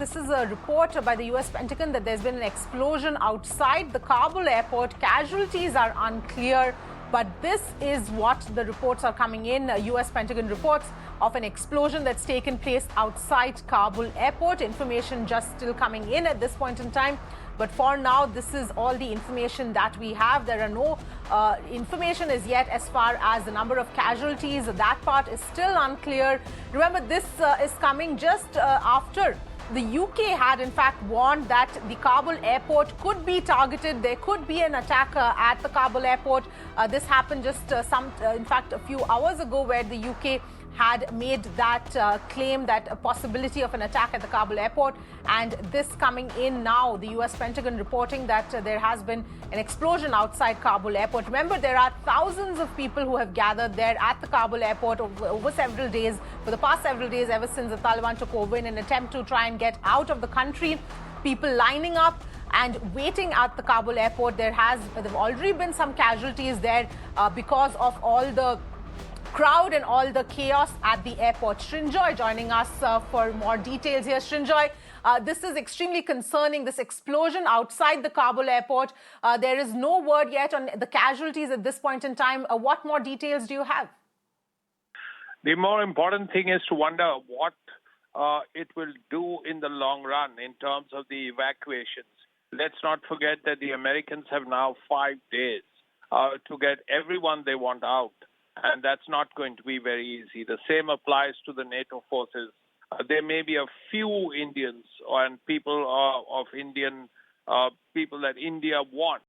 This is a report by the US Pentagon that there's been an explosion outside the Kabul airport. Casualties are unclear, but this is what the reports are coming in. US Pentagon reports of an explosion that's taken place outside Kabul airport. Information just still coming in at this point in time. But for now, this is all the information that we have. There are no information as yet as far as the number of casualties. That part is still unclear. Remember, this is coming just after the UK had in fact warned that the Kabul airport could be targeted. There could be an attack at the Kabul airport. This happened just in fact, a few hours ago, where the UK had made that claim, that a possibility of an attack at the Kabul airport. And this coming in now, the US Pentagon reporting that there has been an explosion outside Kabul airport. Remember, there are thousands of people who have gathered there at the Kabul airport over several days, for the past several days, ever since the Taliban took over, in an attempt to try and get out of the country. People lining up and waiting at the Kabul airport. There have already been some casualties there because of all the crowd and all the chaos at the airport. Srinjoy joining us for more details here. Srinjoy, this is extremely concerning, this explosion outside the Kabul airport. There is no word yet on the casualties at this point in time. What more details do you have? The more important thing is to wonder what it will do in the long run in terms of the evacuations. Let's not forget that the Americans have now 5 days to get everyone they want out. And that's not going to be very easy. The same applies to the NATO forces. There may be a few Indians and people of Indian people that India wants,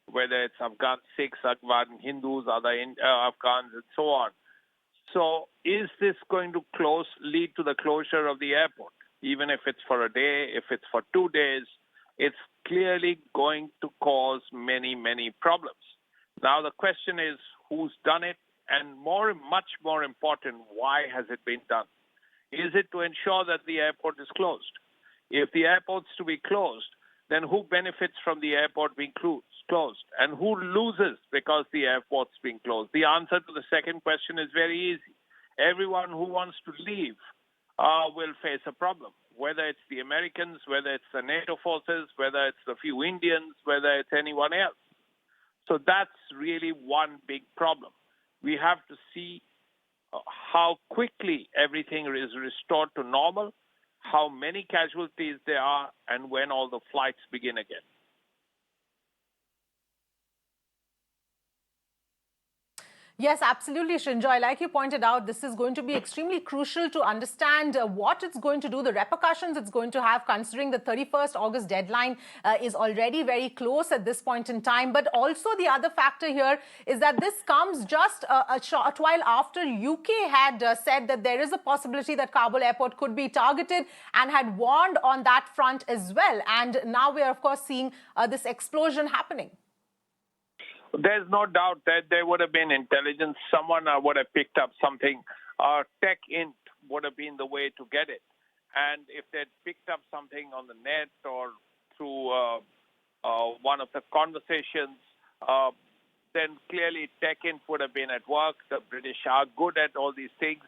whether it's Afghan Sikhs, Afghan Hindus, other Afghans, and so on. So is this going to lead to the closure of the airport? Even if it's for a day, if it's for 2 days, it's clearly going to cause many, many problems. Now, the question is, who's done it? And much more important, why has it been done? Is it to ensure that the airport is closed? If the airport's to be closed, then who benefits from the airport being closed? And who loses because the airport's being closed? The answer to the second question is very easy. Everyone who wants to leave will face a problem, whether it's the Americans, whether it's the NATO forces, whether it's the few Indians, whether it's anyone else. So that's really one big problem. We have to see how quickly everything is restored to normal, how many casualties there are, and when all the flights begin again. Yes, absolutely, Srinjoy. Like you pointed out, this is going to be extremely crucial to understand what it's going to do, the repercussions it's going to have, considering the 31st August deadline is already very close at this point in time. But also the other factor here is that this comes just a short while after UK had said that there is a possibility that Kabul airport could be targeted and had warned on that front as well. And now we are, of course, seeing this explosion happening. There's no doubt that there would have been intelligence. Someone would have picked up something. Tech Int would have been the way to get it. And if they'd picked up something on the net or through one of the conversations, then clearly Tech Int would have been at work. The British are good at all these things.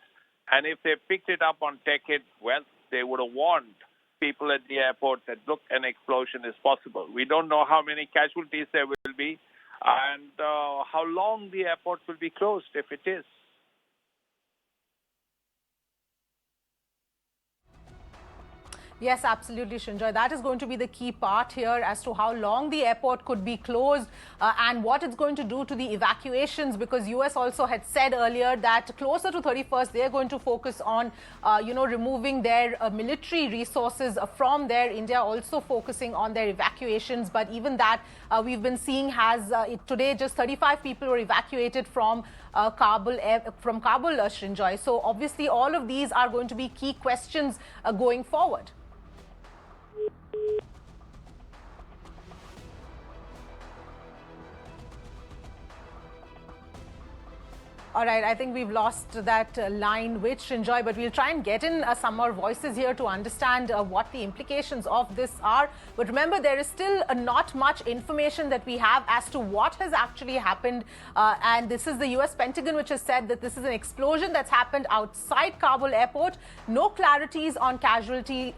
And if they picked it up on Tech Int, well, they would have warned people at the airport that, look, an explosion is possible. We don't know how many casualties there will be, and how long the airport will be closed if it is. Yes, absolutely, Srinjoy. That is going to be the key part here as to how long the airport could be closed and what it's going to do to the evacuations, because US also had said earlier that closer to 31st, they're going to focus on, removing their military resources from there. India also focusing on their evacuations. But even that, we've been seeing today just 35 people were evacuated from Kabul, Srinjoy. So obviously, all of these are going to be key questions going forward. All right, I think we've lost that line with Srinjoy, but we'll try and get in some more voices here to understand what the implications of this are. But remember, there is still not much information that we have as to what has actually happened. And this is the US Pentagon, which has said that this is an explosion that's happened outside Kabul airport. No clarity on casualties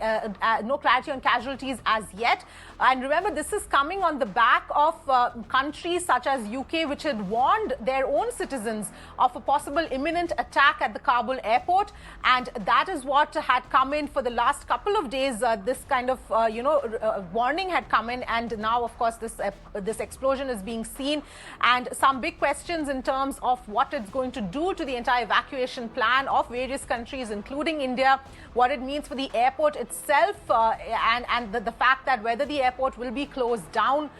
as yet. And remember, this is coming on the back of countries such as UK, which had warned their own citizens of a possible imminent attack at the Kabul airport. And that is what had come in for the last couple of days. This kind of, warning had come in. And now, of course, this explosion is being seen. And some big questions in terms of what it's going to do to the entire evacuation plan of various countries, including India, what it means for the airport itself, and the fact that whether the airport will be closed down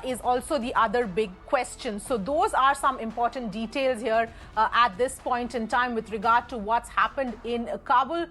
is also the other big question. So those are some important details here at this point in time with regard to what's happened in Kabul.